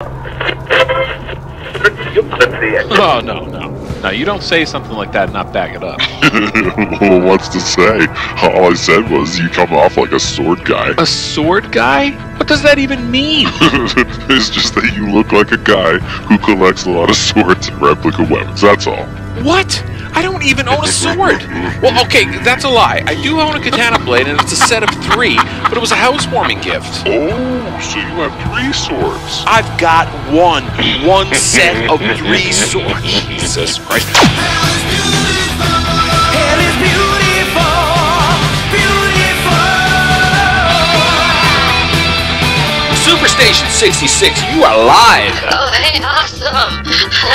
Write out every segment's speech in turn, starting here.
Oh, no. Now, you don't say something like that and not back it up. Well, what's to say? All I said was you come off like a sword guy. A sword guy? What does that even mean? It's just that you look like a guy who collects a lot of swords and replica weapons, that's all. What? I don't even own a sword. Well, okay, that's a lie. I do own a katana blade, and it's a set of 3, but it was a housewarming gift. Oh, so you have 3 swords. I've got one set of 3 swords. Jesus Christ. Hell is beautiful, beautiful. Superstation 66, you are live. Oh, hey, awesome.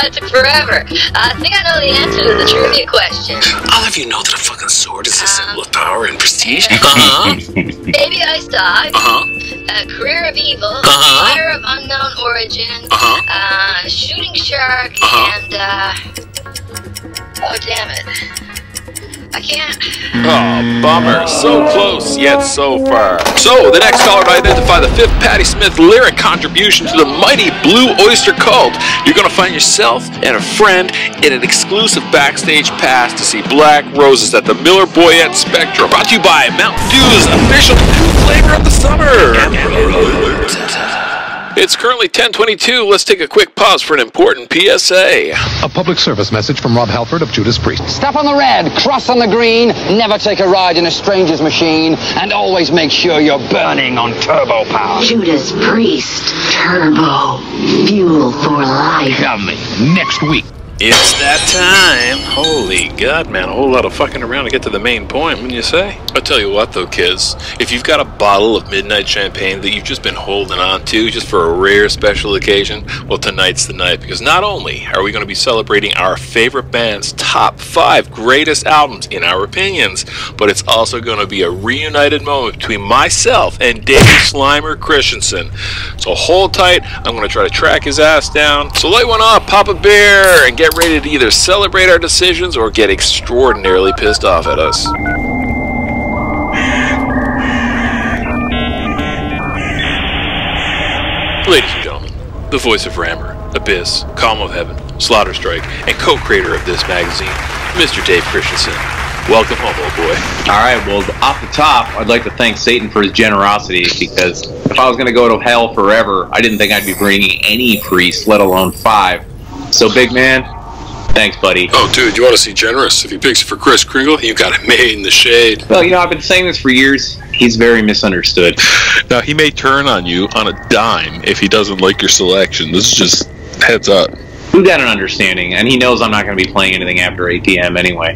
That took forever. I think I know the answer to the trivia question. I'll have you know that a fucking sword is a symbol of power and prestige. Baby Ice Dog. Career of Evil. Fire of Unknown Origin. Shooting Shark. And, oh, damn it. I can't. Oh, bummer. So close, yet so far. So, the next caller to identify the 5th Patti Smith lyric contribution to the mighty Blue Oyster Cult. You're going to find yourself and a friend in an exclusive backstage pass to see Black Roses at the Miller Boyette Spectrum. Brought to you by Mountain Dew's official flavor of the summer. It's currently 10:22. Let's take a quick pause for an important PSA. A public service message from Rob Halford of Judas Priest. Step on the red, cross on the green, never take a ride in a stranger's machine, and always make sure you're burning on turbo power. Judas Priest, turbo, fuel for life. Coming next week. It's that time. Holy God, man. A whole lot of fucking around to get to the main point, wouldn't you say? I'll tell you what, though, kids. If you've got a bottle of midnight champagne that you've just been holding on to just for a rare special occasion, well, tonight's the night. Because not only are we going to be celebrating our favorite band's top 5 greatest albums, in our opinions, but it's also going to be a reunited moment between myself and Dave Slimer Kristiansen. So hold tight. I'm going to try to track his ass down. So light one up, pop a beer, and get ready to either celebrate our decisions or get extraordinarily pissed off at us. Ladies and gentlemen, the voice of Rammer, Abyss, Calm of Heaven, Slaughter Strike, and co-creator of this magazine, Mr. Dave Kristiansen. Welcome home, old boy. Alright, well, off the top, I'd like to thank Satan for his generosity, because if I was going to go to hell forever, I didn't think I'd be bringing any priest, let alone 5. So, big man, thanks, buddy. Oh, dude, you want to see generous? If he picks you for Kris Kringle, you got it made in the shade. Well, you know, I've been saying this for years. He's very misunderstood. Now, he may turn on you on a dime if he doesn't like your selection. This is just heads up. We've got an understanding, and he knows I'm not going to be playing anything after 8 p.m. anyway.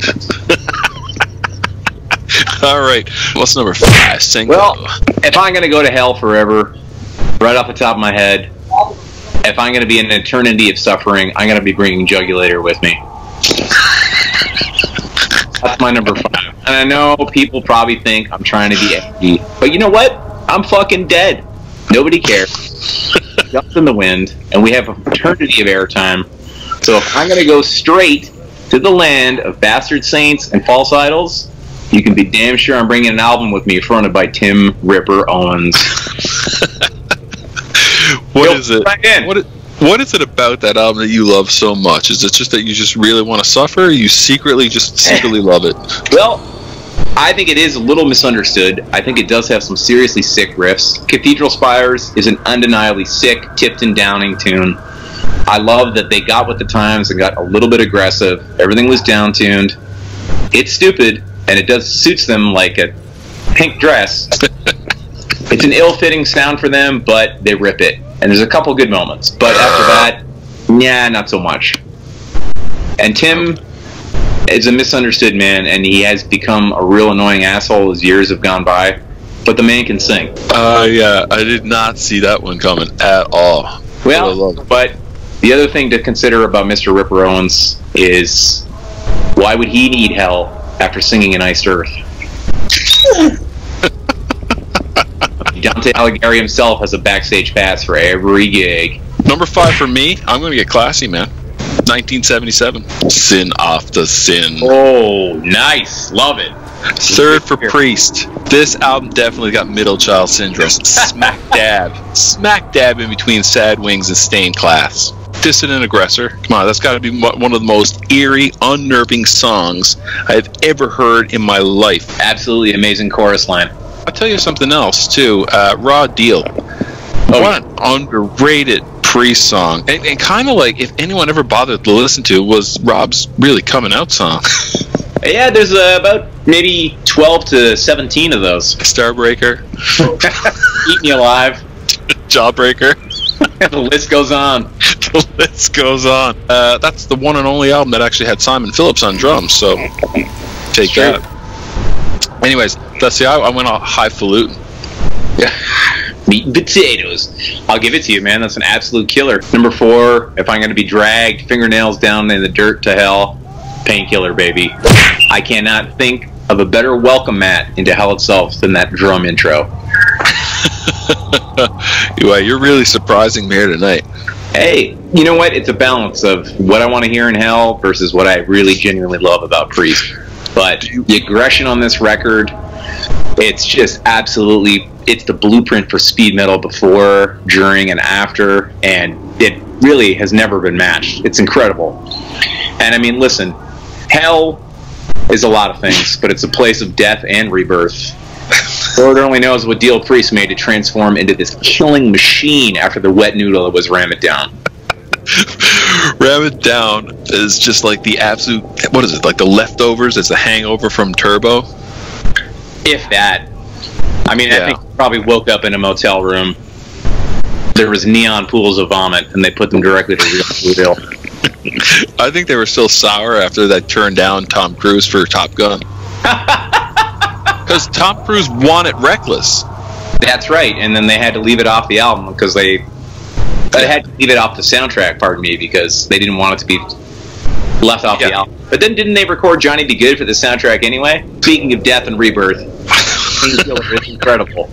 All right, what's number 5? Single. Well, if I'm going to go to hell forever, right off the top of my head, if I'm going to be in an eternity of suffering, I'm going to be bringing Jugulator with me. That's my number 5. And I know people probably think I'm trying to be edgy, but you know what? I'm fucking dead. Nobody cares. Jumps in the wind, and we have an eternity of airtime. So if I'm going to go straight to the land of bastard saints and false idols, you can be damn sure I'm bringing an album with me fronted by Tim Ripper Owens. What is it? What is it about that album that you love so much? Is it just that you just really want to suffer, or you secretly love it? Well, I think it is a little misunderstood. I think it does have some seriously sick riffs. Cathedral Spires is an undeniably sick, Tipton Downing tune. I love that they got with the times and got a little bit aggressive. Everything was down-tuned. It's stupid, and it does suits them like a pink dress. It's an ill-fitting sound for them, but they rip it. And there's a couple good moments. But after that, nah, not so much. And Tim is a misunderstood man, and he has become a real annoying asshole as years have gone by. But the man can sing. Yeah, I did not see that one coming at all. Well, but the other thing to consider about Mr. Ripper Owens is why would he need hell after singing in Iced Earth? Dante Alighieri himself has a backstage pass for every gig. Number 5 for me, I'm going to get classy, man. 1977. Sin After Sin. Oh, nice. Love it. 3rd for Priest. This album definitely got middle child syndrome. Smack dab in between Sad Wings and Stained Class. Dissident Aggressor. Come on, that's got to be one of the most eerie, unnerving songs I've ever heard in my life. Absolutely amazing chorus line. I'll tell you something else, too. Raw Deal. What an underrated Priest song. And kind of like, if anyone ever bothered to listen to, was Rob's really coming out song. Yeah, there's about maybe 12 to 17 of those. Starbreaker. Eat Me Alive. Jawbreaker. The list goes on. The list goes on. That's the one and only album that actually had Simon Phillips on drums, so take that. Anyways, let's see, I went all highfalutin. Yeah. Meat and potatoes. I'll give it to you, man. That's an absolute killer. Number 4, If I'm Gonna Be Dragged, Fingernails Down in the Dirt to Hell, Painkiller, baby. I cannot think of a better welcome mat into hell itself than that drum intro. You're really surprising me here tonight. Hey, you know what? It's a balance of what I want to hear in hell versus what I really genuinely love about Priest. But the aggression on this record, it's just absolutely, it's the blueprint for speed metal before, during, and after, and it really has never been matched. It's incredible. And I mean, listen, hell is a lot of things, but it's a place of death and rebirth. Lord only knows what deal Priest made to transform into this killing machine after the wet noodle that was Ram It Down. Ram It Down is just like the absolute, what is it, like the leftovers as the hangover from Turbo? If that. I mean, yeah. I think probably woke up in a motel room. There was neon pools of vomit, and they put them directly to real. I think they were still sour after that turned down Tom Cruise for Top Gun. Because Tom Cruise wanted Reckless. That's right, and then they had to leave it off the album because they had to leave it off the soundtrack, pardon me, because they didn't want it to be left off the album. But then didn't they record Johnny Be Good for the soundtrack anyway? Speaking of death and rebirth, it's incredible.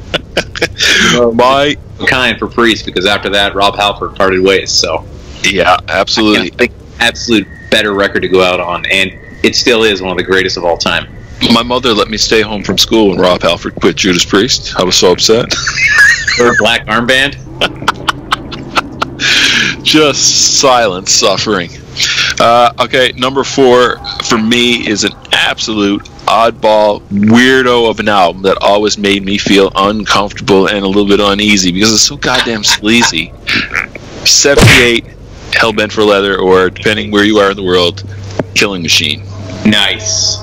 My kind for Priest, because after that, Rob Halford parted ways. So yeah, absolutely. I think absolute better record to go out on, and it still is one of the greatest of all time. My mother let me stay home from school when Rob Halford quit Judas Priest. I was so upset. For a black armband? Just silent suffering. Okay, number 4 for me is an absolute oddball weirdo of an album that always made me feel uncomfortable and a little bit uneasy because it's so goddamn sleazy. 78, Hellbent for Leather, or depending where you are in the world, Killing Machine. Nice.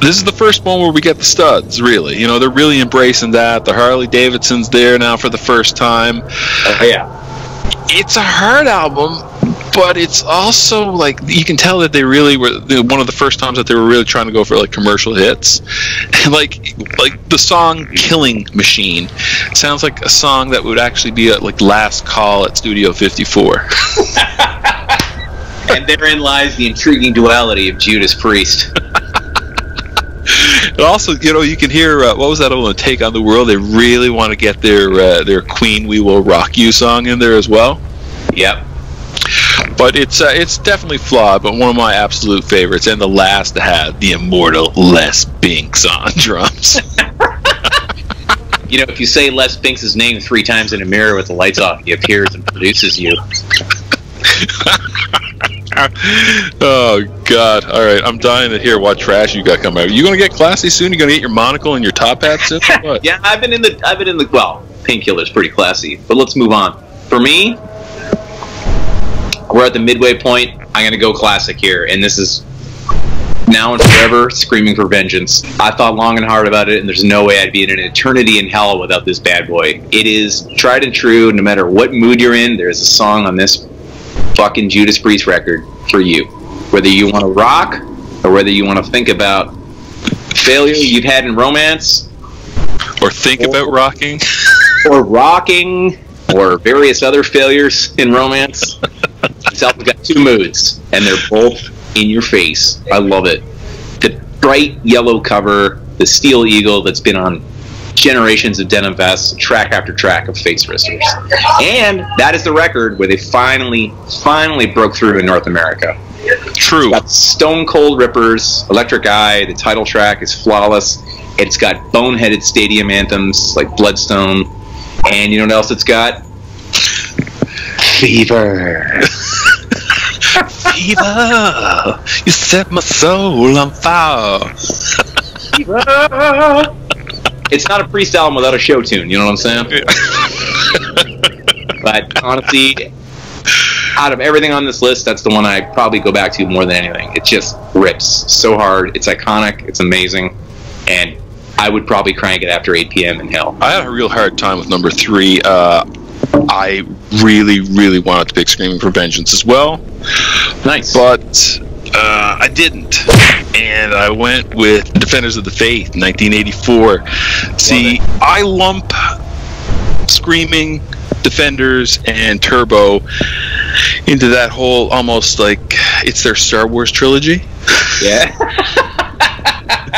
This is the first one where we get the studs, really. You know, they're really embracing that. The Harley Davidson's there now for the first time. Yeah. It's a hard album, but it's also, like, you can tell that they really were, one of the first times that they were really trying to go for, like, commercial hits. And, like the song Killing Machine sounds like a song that would actually be at, like, Last Call at Studio 54. And therein lies the intriguing duality of Judas Priest. And also, you know, you can hear, what was that old Take on the World? They really want to get their Queen We Will Rock You song in there as well. Yep. But it's definitely flawed, but one of my absolute favorites, and the last to have the immortal Les Binks on drums. You know, if you say Les Binks' name 3 times in a mirror with the lights off, he appears and produces you. Oh God! All right, I'm dying to hear what trash you got coming out. You gonna get classy soon? You gonna get your monocle and your top hat soon? What? Yeah, I've been in the well, Painkiller's pretty classy, but let's move on. For me, we're at the midway point. I'm gonna go classic here, and this is Now and Forever, Screaming for Vengeance. I thought long and hard about it, and there's no way I'd be in an eternity in hell without this bad boy. It is tried and true. No matter what mood you're in, there's a song on this fucking Judas Priest record for you. Whether you want to rock, or whether you want to think about failure you've had in romance, or think about rocking, or rocking, or various other failures in romance. This album's got 2 moods, and they're both in your face. I love it. The bright yellow cover, the steel eagle that's been on generations of denim vests, track after track of face wristers. And that is the record where they finally broke through in North America. True. It's got Stone Cold Rippers, Electric Eye. The title track is flawless. It's got boneheaded stadium anthems like Bloodstone. And you know what else it's got? Fever. Fever, you set my soul on fire. Fever. It's not a Priest album without a show tune, you know what I'm saying? But honestly, out of everything on this list, that's the one I probably go back to more than anything. It just rips so hard. It's iconic. It's amazing. And I would probably crank it after 8 p.m. in hell. I had a real hard time with number 3. I really, really wanted to pick Screaming for Vengeance as well. Nice. But I didn't. And I went with Defenders of the Faith, 1984. See, I lump Screaming, Defenders, and Turbo into that whole almost like it's their Star Wars trilogy. Yeah.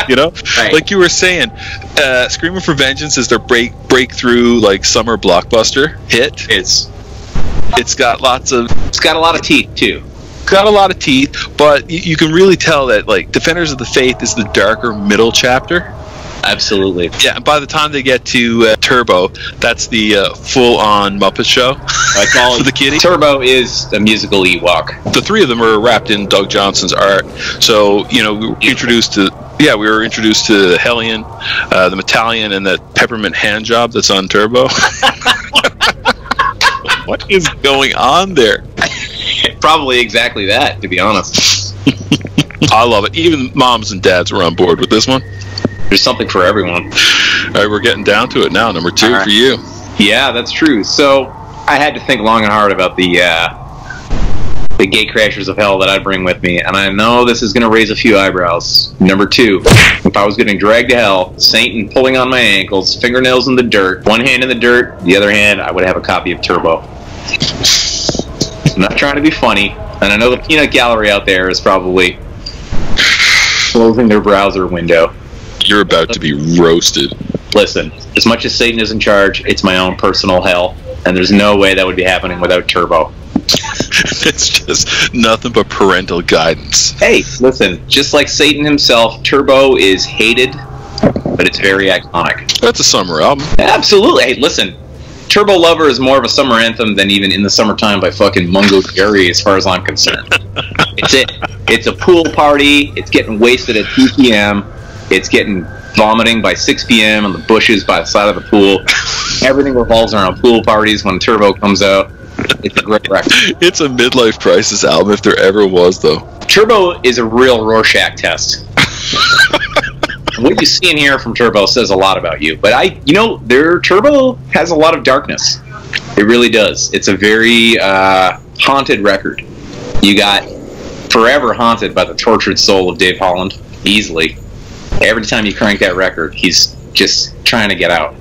You know, right. Like you were saying, Screaming for Vengeance is their breakthrough like summer blockbuster hit. It's got a lot of teeth too. Got a lot of teeth, but you can really tell that like Defenders of the Faith is the darker middle chapter. Absolutely. Yeah, and by the time they get to Turbo, that's the full-on Muppet Show. I call for the kiddie. Turbo is a musical Ewok. The three of them are wrapped in Doug Johnson's art. So, you know, we were introduced to the Hellion, the Metallion, and that peppermint hand job that's on Turbo. What is going on there? Probably exactly that, to be honest. I love it. Even moms and dads were on board with this one. There's something for everyone. All right, we're getting down to it now. Number 2 for you. Yeah, that's true. So I had to think long and hard about the gate crashers of hell that I bring with me, and I know this is going to raise a few eyebrows. Number 2, if I was getting dragged to hell, Satan pulling on my ankles, fingernails in the dirt, one hand in the dirt, the other hand, I would have a copy of Turbo. I'm not trying to be funny, and I know the peanut gallery out there is probably closing their browser window. You're about to be roasted. Listen, as much as Satan is in charge, it's my own personal hell, and there's no way that would be happening without Turbo. It's just nothing but parental guidance. Hey, listen, just like Satan himself, Turbo is hated, but it's very iconic. That's a summer album. Absolutely. Hey, listen, Turbo Lover is more of a summer anthem than even In the Summertime by fucking Mungo Jerry, as far as I'm concerned. It's a pool party. It's getting wasted at 2 p.m. It's getting vomiting by 6 p.m. on the bushes by the side of the pool. Everything revolves around pool parties when Turbo comes out. It's a great record. It's a midlife crisis album if there ever was, though. Turbo is a real Rorschach test. What you see and hear from Turbo says a lot about you. But their Turbo has a lot of darkness. It really does. It's a very haunted record. You got Forever Haunted by the tortured soul of Dave Holland, easily. Every time you crank that record, he's just trying to get out.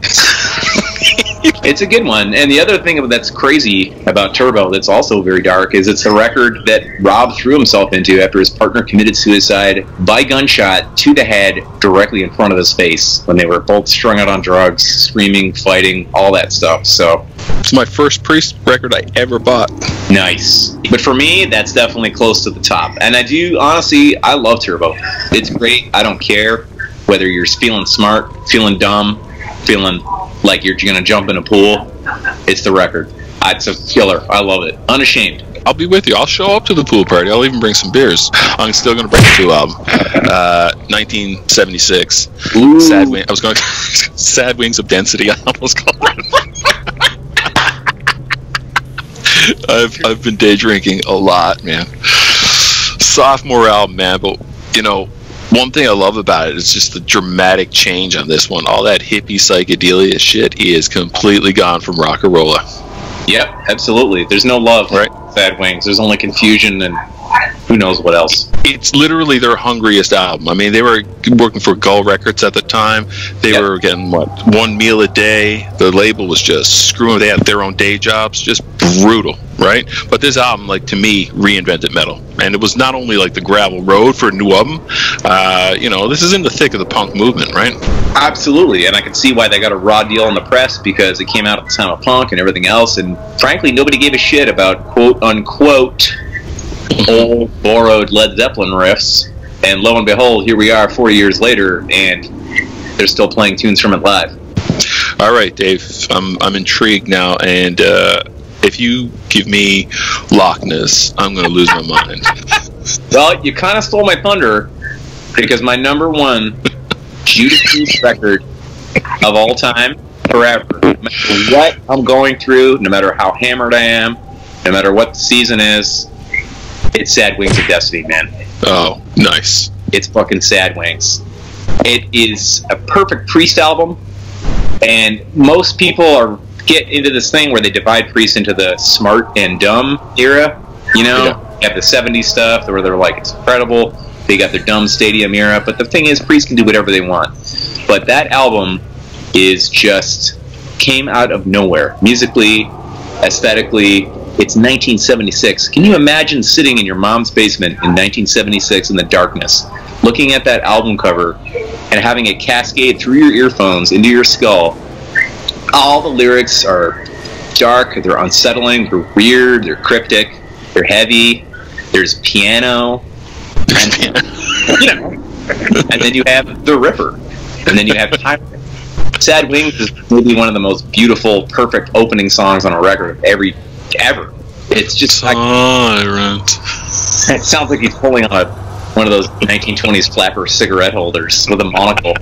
It's a good one. And the other thing that's crazy about Turbo that's also very dark is it's the record that Rob threw himself into after his partner committed suicide by gunshot to the head directly in front of his face when they were both strung out on drugs, screaming, fighting, all that stuff. So it's my first Priest record I ever bought. Nice. But for me, that's definitely close to the top. And I love Turbo. It's great. I don't care whether you're feeling smart, feeling dumb, feeling like you're going to jump in a pool. It's the record. It's a killer. I love it. Unashamed. I'll be with you. I'll show up to the pool party. I'll even bring some beers. I'm still going to bring the 2 album. 1976. Ooh. Sad Wings. I was going Sad Wings of Density. I almost called it. I've been day drinking a lot, man. Sophomore album, man. But one thing I love about it is just the dramatic change on this one. All that hippie psychedelia shit is completely gone from rock and roller. Yep, absolutely. There's no love, right? Sad Wings. There's only confusion and who knows what else. It's literally their hungriest album. I mean, they were working for Gull Records at the time. They were getting, 1 meal a day. The label was just screwing. They had their own day jobs. Just brutal, right? But this album, to me, reinvented metal. And it was not only, the gravel road for a new album. This is in the thick of the punk movement, right? Absolutely. And I can see why they got a raw deal in the press, because it came out at the time of punk and everything else. And frankly, nobody gave a shit about quote-unquote old, borrowed Led Zeppelin riffs, and lo and behold, here we are 40 years later, and they're still playing tunes from it live. All right, Dave, I'm intrigued now, and if you give me Loch Ness, I'm going to lose my mind. Well, you kind of stole my thunder, because my number one Judas Priest record of all time, forever, no matter what I'm going through, no matter how hammered I am, no matter what the season is, it's Sad Wings of Destiny, man. Oh, nice. It's fucking Sad Wings. It is a perfect Priest album, and most people get into this thing where they divide Priest into the smart and dumb era. You know, you have the 70s stuff where they're like, it's incredible. They got their dumb stadium era, but the thing is, Priest can do whatever they want. But that album is just came out of nowhere, musically, aesthetically. It's 1976. Can you imagine sitting in your mom's basement in 1976 in the darkness, looking at that album cover and having it cascade through your earphones into your skull? All the lyrics are dark, they're unsettling, they're weird, they're cryptic, they're heavy, there's piano, and, you know, and then you have the Ripper, and then you have Tyrant. Sad Wings is maybe one of the most beautiful, perfect opening songs on a record of ever. It's just Tyrant. It sounds like he's pulling on one of those 1920s flapper cigarette holders with a monocle.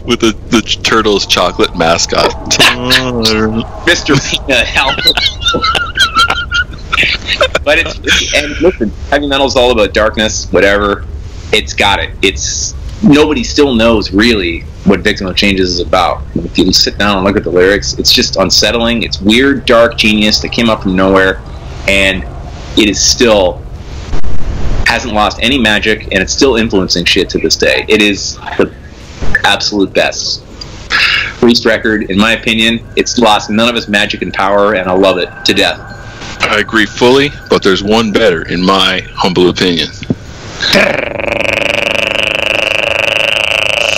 With the Turtles chocolate mascot. Mr. Peanut Albert. But it's, and listen, heavy metal's all about darkness, whatever. It's got it. It's, nobody still knows really what Victim of Changes is about. If you sit down and look at the lyrics, it's just unsettling. It's weird, dark genius that came up from nowhere, and it is still hasn't lost any magic, and it's still influencing shit to this day. It is the absolute best Priest record, in my opinion. It's lost none of its magic and power, and I love it to death. I agree fully, but there's one better, in my humble opinion.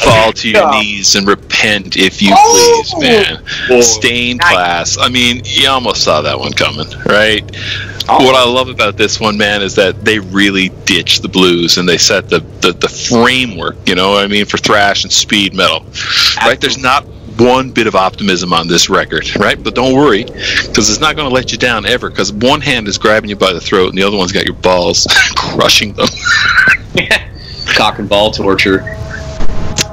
Fall to your knees and repent, if you please, man. Stained Class. I mean, you almost saw that one coming, right? What I love about this one, man, is that they really ditched the blues and they set the framework, you know what I mean, for thrash and speed metal. Right? There's not one bit of optimism on this record, right? But don't worry, because it's not going to let you down ever, because one hand is grabbing you by the throat and the other one's got your balls crushing them. Cock and ball torture.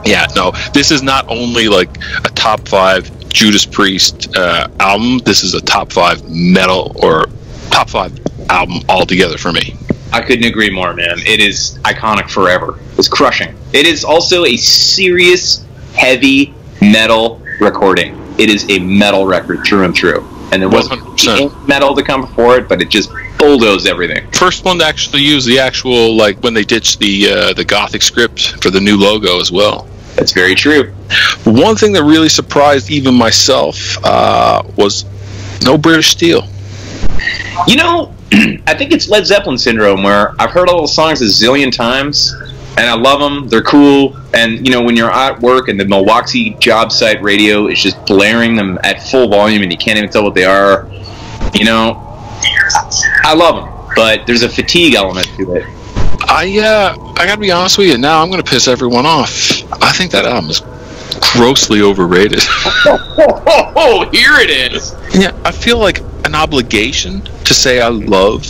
Yeah, no, this is not only like a top 5 Judas Priest album, this is a top 5 metal or top 5 album altogether for me. I couldn't agree more, man. It is iconic forever. It's crushing. It is also a serious, heavy metal recording. It is a metal record through and through. And there wasn't metal to come before it, but it just bulldozed everything. First one to actually use the actual, like, when they ditched the Gothic script for the new logo as well. That's very true. One thing that really surprised even myself was no British Steel. You know, I think it's Led Zeppelin syndrome, where I've heard all those songs a zillion times, and I love them. They're cool. And, you know, when you're at work and the Milwaukee job site radio is just blaring them at full volume and you can't even tell what they are, you know, I love them. But there's a fatigue element to it. I gotta be honest with you, now I'm gonna piss everyone off. I think that album is grossly overrated. Oh, here it is. Yeah, I feel like an obligation to say I love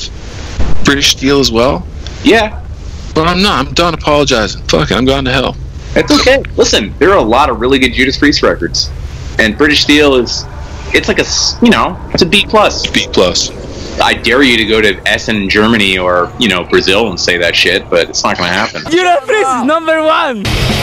British Steel as well. Yeah. But I'm not. I'm done apologizing. Fuck it, I'm going to hell. It's okay. Listen, there are a lot of really good Judas Priest records. And British Steel is, it's like a, you know, it's a B+. B+. I dare you to go to Essen, Germany, or, you know, Brazil and say that shit, but it's not going to happen. Judas Priest is #1!